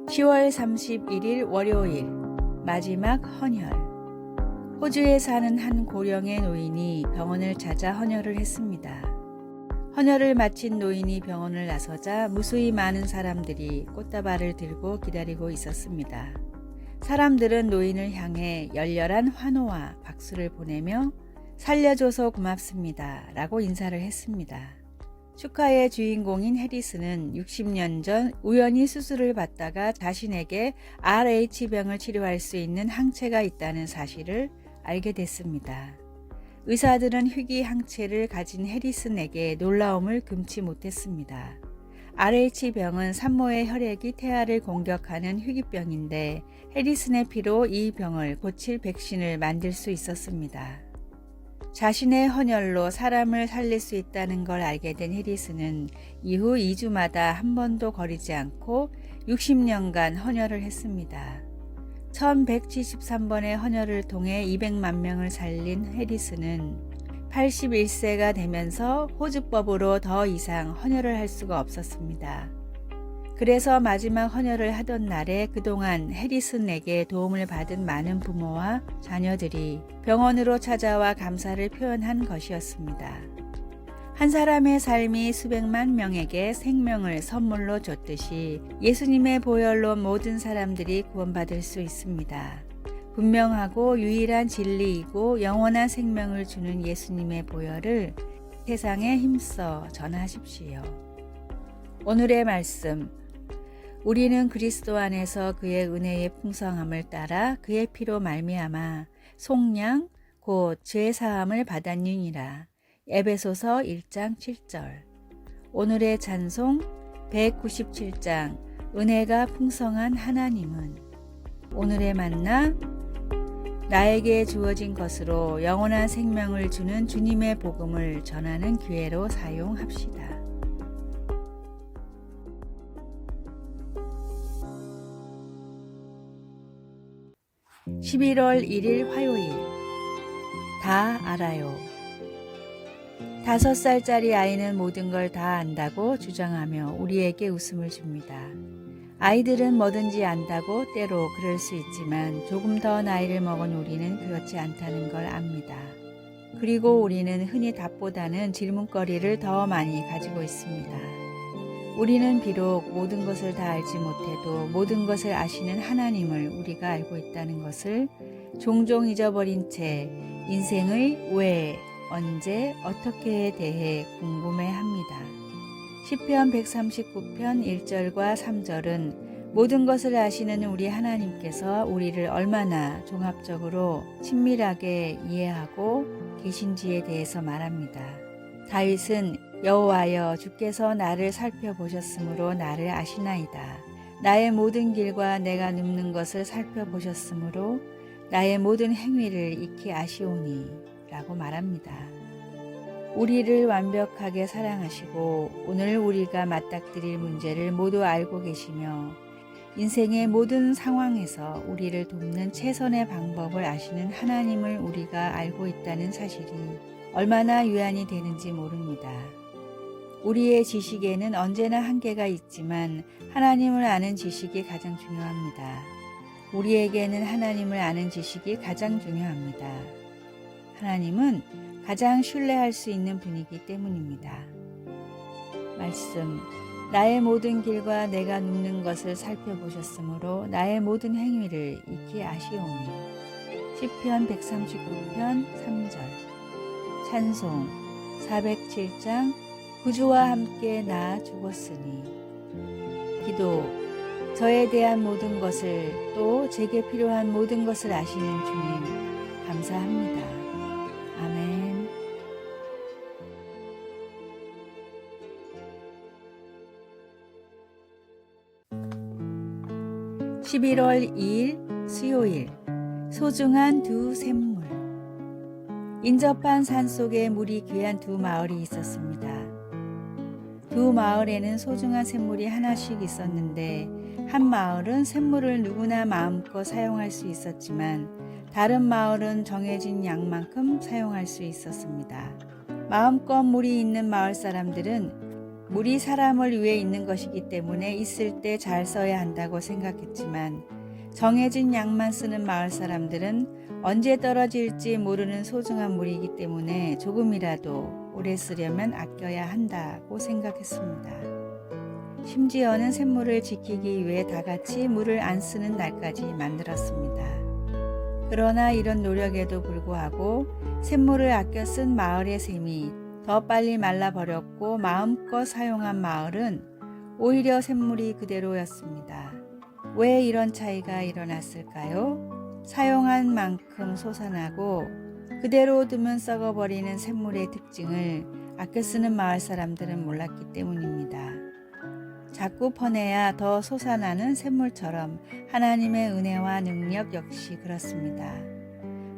10월 31일 월요일 마지막 헌혈. 호주에 사는 한 고령의 노인이 병원을 찾아 헌혈을 했습니다. 헌혈을 마친 노인이 병원을 나서자 무수히 많은 사람들이 꽃다발을 들고 기다리고 있었습니다. 사람들은 노인을 향해 열렬한 환호와 박수를 보내며 살려줘서 고맙습니다 라고 인사를 했습니다. 축하의 주인공인 해리스는 60년 전 우연히 수술을 받다가 자신에게 RH병을 치료할 수 있는 항체가 있다는 사실을 알게 됐습니다. 의사들은 희귀 항체를 가진 해리슨에게 놀라움을 금치 못했습니다. RH병은 산모의 혈액이 태아를 공격하는 희귀병인데 해리슨의 피로 이 병을 고칠 백신을 만들 수 있었습니다. 자신의 헌혈로 사람을 살릴 수 있다는 걸 알게 된 해리슨은 이후 2주마다 한 번도 거리지 않고 60년간 헌혈을 했습니다. 1173번의 헌혈을 통해 200만 명을 살린 해리슨은 81세가 되면서 호주법으로 더 이상 헌혈을 할 수가 없었습니다. 그래서 마지막 헌혈을 하던 날에 그동안 해리슨에게 도움을 받은 많은 부모와 자녀들이 병원으로 찾아와 감사를 표현한 것이었습니다. 한 사람의 삶이 수백만 명에게 생명을 선물로 줬듯이 예수님의 보혈로 모든 사람들이 구원받을 수 있습니다. 분명하고 유일한 진리이고 영원한 생명을 주는 예수님의 보혈을 세상에 힘써 전하십시오. 오늘의 말씀. 우리는 그리스도 안에서 그의 은혜의 풍성함을 따라 그의 피로 말미암아 속량 곧 죄 사함을 받았느니라. 에베소서 1장 7절. 오늘의 찬송 197장 은혜가 풍성한 하나님은. 오늘의 만나 나에게 주어진 것으로 영원한 생명을 주는 주님의 복음을 전하는 기회로 사용합시다. 11월 1일 화요일. 다 알아요. 5살짜리 아이는 모든 걸 다 안다고 주장하며 우리에게 웃음을 줍니다. 아이들은 뭐든지 안다고 때로 그럴 수 있지만 조금 더 나이를 먹은 우리는 그렇지 않다는 걸 압니다. 그리고 우리는 흔히 답보다는 질문거리를 더 많이 가지고 있습니다. 우리는 비록 모든 것을 다 알지 못해도 모든 것을 아시는 하나님을 우리가 알고 있다는 것을 종종 잊어버린 채 인생의 왜, 언제, 어떻게에 대해 궁금해합니다. 시편 139편 1절과 3절은 모든 것을 아시는 우리 하나님께서 우리를 얼마나 종합적으로 친밀하게 이해하고 계신지에 대해서 말합니다. 다윗은 여호와여 주께서 나를 살펴보셨으므로 나를 아시나이다. 나의 모든 길과 내가 눕는 것을 살펴보셨으므로 나의 모든 행위를 익히 아시오니 라고 말합니다. 우리를 완벽하게 사랑하시고 오늘 우리가 맞닥뜨릴 문제를 모두 알고 계시며 인생의 모든 상황에서 우리를 돕는 최선의 방법을 아시는 하나님을 우리가 알고 있다는 사실이 얼마나 유한이 되는지 모릅니다. 우리의 지식에는 언제나 한계가 있지만 하나님을 아는 지식이 가장 중요합니다. 우리에게는 하나님을 아는 지식이 가장 중요합니다. 하나님은 가장 신뢰할 수 있는 분이기 때문입니다. 말씀. 나의 모든 길과 내가 눕는 것을 살펴보셨으므로 나의 모든 행위를 익히 아시오니. 시편 139편 3절. 찬송 407장 구주와 함께 나 죽었으니. 기도. 저에 대한 모든 것을 또 제게 필요한 모든 것을 아시는 주님 감사합니다. 아멘. 11월 2일 수요일. 소중한 두 샘물. 인접한 산속에 물이 귀한 두 마을이 있었습니다. 두 마을에는 소중한 샘물이 하나씩 있었는데 한 마을은 샘물을 누구나 마음껏 사용할 수 있었지만 다른 마을은 정해진 양만큼 사용할 수 있었습니다. 마음껏 물이 있는 마을 사람들은 물이 사람을 위해 있는 것이기 때문에 있을 때 잘 써야 한다고 생각했지만 정해진 양만 쓰는 마을 사람들은 언제 떨어질지 모르는 소중한 물이기 때문에 조금이라도 오래 쓰려면 아껴야 한다고 생각했습니다. 심지어는 샘물을 지키기 위해 다 같이 물을 안 쓰는 날까지 만들었습니다. 그러나 이런 노력에도 불구하고 샘물을 아껴 쓴 마을의 샘이 더 빨리 말라버렸고 마음껏 사용한 마을은 오히려 샘물이 그대로였습니다. 왜 이런 차이가 일어났을까요? 사용한 만큼 솟아나고 그대로 두면 썩어버리는 샘물의 특징을 아껴 쓰는 마을 사람들은 몰랐기 때문입니다. 자꾸 퍼내야 더 솟아나는 샘물처럼 하나님의 은혜와 능력 역시 그렇습니다.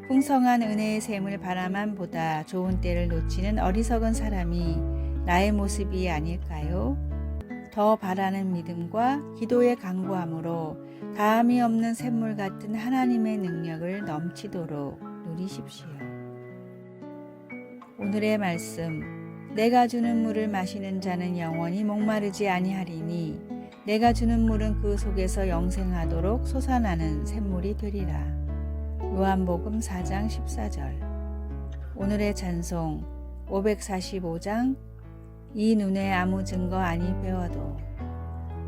풍성한 은혜의 샘을 바라만 보다 좋은 때를 놓치는 어리석은 사람이 나의 모습이 아닐까요? 더 바라는 믿음과 기도의 간구함으로 다함이 없는 샘물 같은 하나님의 능력을 넘치도록 누리십시오. 오늘의 말씀, 내가 주는 물을 마시는 자는 영원히 목마르지 아니하리니 내가 주는 물은 그 속에서 영생하도록 솟아나는 샘물이 되리라. 요한복음 4장 14절. 오늘의 찬송 545장 이 눈에 아무 증거 아니 배워도.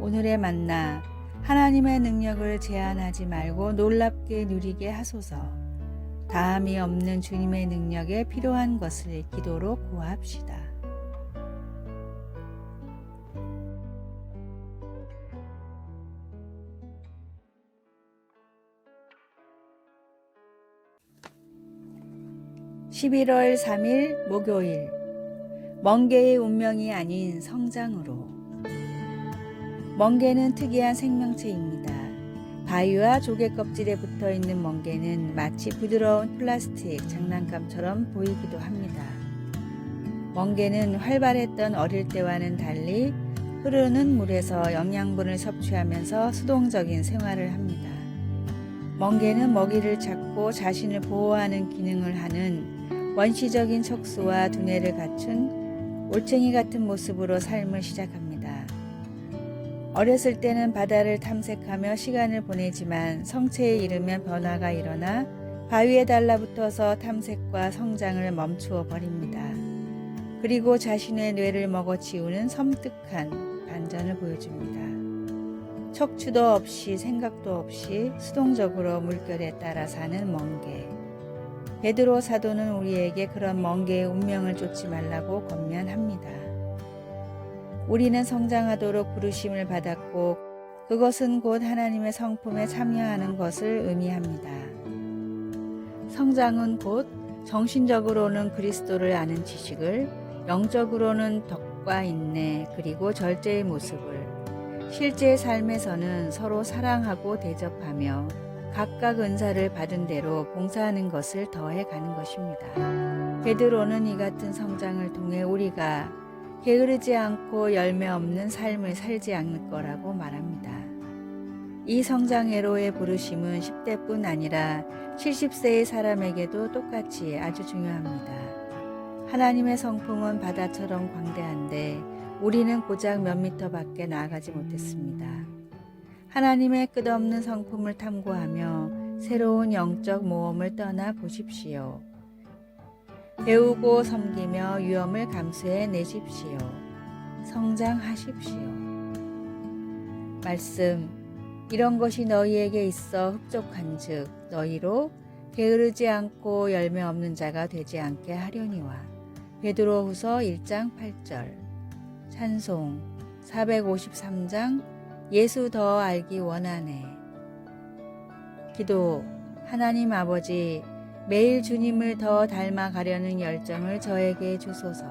오늘의 만나, 하나님의 능력을 제한하지 말고 놀랍게 누리게 하소서. 다함이 없는 주님의 능력에 필요한 것을 기도로 구합시다. (11월 3일) 목요일, 멍게의 운명이 아닌 성장으로. 멍게는 특이한 생명체입니다. 바위와 조개 껍질에 붙어있는 멍게는 마치 부드러운 플라스틱 장난감처럼 보이기도 합니다. 멍게는 활발했던 어릴 때와는 달리 흐르는 물에서 영양분을 섭취하면서 수동적인 생활을 합니다. 멍게는 먹이를 찾고 자신을 보호하는 기능을 하는 원시적인 척수와 두뇌를 갖춘 올챙이 같은 모습으로 삶을 시작합니다. 어렸을 때는 바다를 탐색하며 시간을 보내지만 성체에 이르면 변화가 일어나 바위에 달라붙어서 탐색과 성장을 멈추어 버립니다. 그리고 자신의 뇌를 먹어치우는 섬뜩한 반전을 보여줍니다. 척추도 없이 생각도 없이 수동적으로 물결에 따라 사는 멍게. 베드로 사도는 우리에게 그런 멍게의 운명을 쫓지 말라고 권면합니다. 우리는 성장하도록 부르심을 받았고 그것은 곧 하나님의 성품에 참여하는 것을 의미합니다. 성장은 곧 정신적으로는 그리스도를 아는 지식을, 영적으로는 덕과 인내 그리고 절제의 모습을, 실제 삶에서는 서로 사랑하고 대접하며 각각 은사를 받은 대로 봉사하는 것을 더해 가는 것입니다. 베드로는 이 같은 성장을 통해 우리가 게으르지 않고 열매 없는 삶을 살지 않을 거라고 말합니다. 이 성장회로의 부르심은 10대뿐 아니라 70세의 사람에게도 똑같이 아주 중요합니다. 하나님의 성품은 바다처럼 광대한데 우리는 고작 몇 미터 밖에 나아가지 못했습니다. 하나님의 끝없는 성품을 탐구하며 새로운 영적 모험을 떠나 보십시오. 배우고 섬기며 위험을 감수해 내십시오. 성장하십시오. 말씀, 이런 것이 너희에게 있어 흡족한즉 너희로 게으르지 않고 열매 없는 자가 되지 않게 하려니와. 베드로후서 1장 8절. 찬송 453장 예수 더 알기 원하네. 기도, 하나님 아버지, 매일 주님을 더 닮아가려는 열정을 저에게 주소서.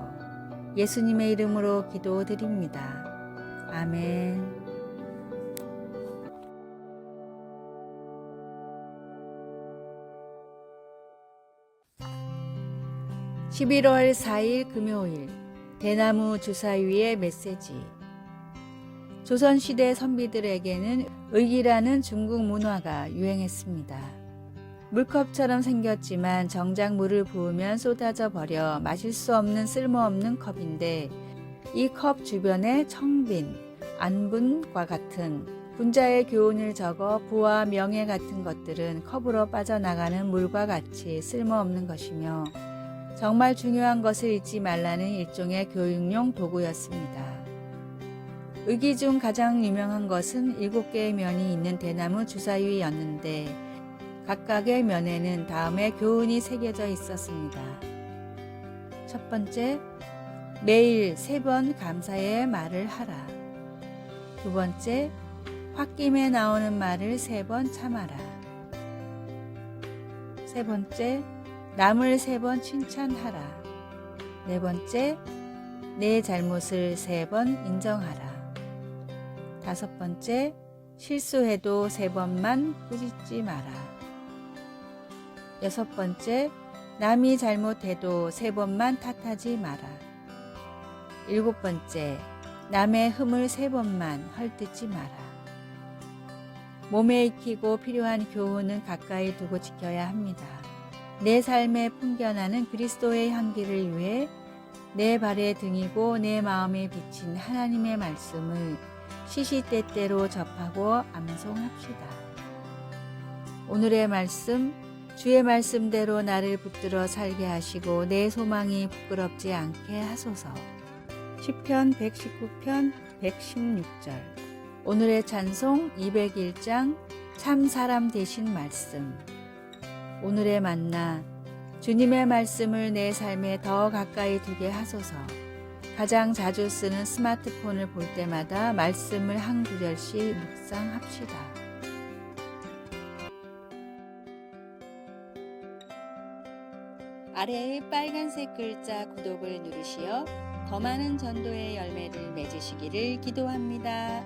예수님의 이름으로 기도드립니다. 아멘. 11월 4일 금요일, 대나무 주사위의 메시지. 조선시대 선비들에게는 의기라는 중국 문화가 유행했습니다. 물컵처럼 생겼지만 정작 물을 부으면 쏟아져 버려 마실 수 없는 쓸모없는 컵인데 이 컵 주변에 청빈, 안분과 같은 분자의 교훈을 적어 부와 명예 같은 것들은 컵으로 빠져나가는 물과 같이 쓸모없는 것이며 정말 중요한 것을 잊지 말라는 일종의 교육용 도구였습니다. 의기 중 가장 유명한 것은 7개의 면이 있는 대나무 주사위였는데 각각의 면에는 다음의 교훈이 새겨져 있었습니다. 첫 번째, 매일 3번 감사의 말을 하라. 두 번째, 홧김에 나오는 말을 3번 참아라. 세 번째, 남을 3번 칭찬하라. 네 번째, 내 잘못을 3번 인정하라. 다섯 번째, 실수해도 3번만 꾸짖지 마라. 여섯 번째, 남이 잘못해도 3번만 탓하지 마라. 일곱 번째, 남의 흠을 3번만 헐뜯지 마라. 몸에 익히고 필요한 교훈은 가까이 두고 지켜야 합니다. 내 삶에 풍겨나는 그리스도의 향기를 위해 내 발의 등이고 내 마음에 비친 하나님의 말씀을 시시때때로 접하고 암송합시다. 오늘의 말씀, 주의 말씀대로 나를 붙들어 살게 하시고 내 소망이 부끄럽지 않게 하소서. 시편 119편 116절. 오늘의 찬송 201장 참 사람 되신 말씀. 오늘의 만나, 주님의 말씀을 내 삶에 더 가까이 두게 하소서. 가장 자주 쓰는 스마트폰을 볼 때마다 말씀을 한 구절씩 묵상합시다. 아래의 빨간색 글자 구독을 누르시어 더 많은 전도의 열매를 맺으시기를 기도합니다.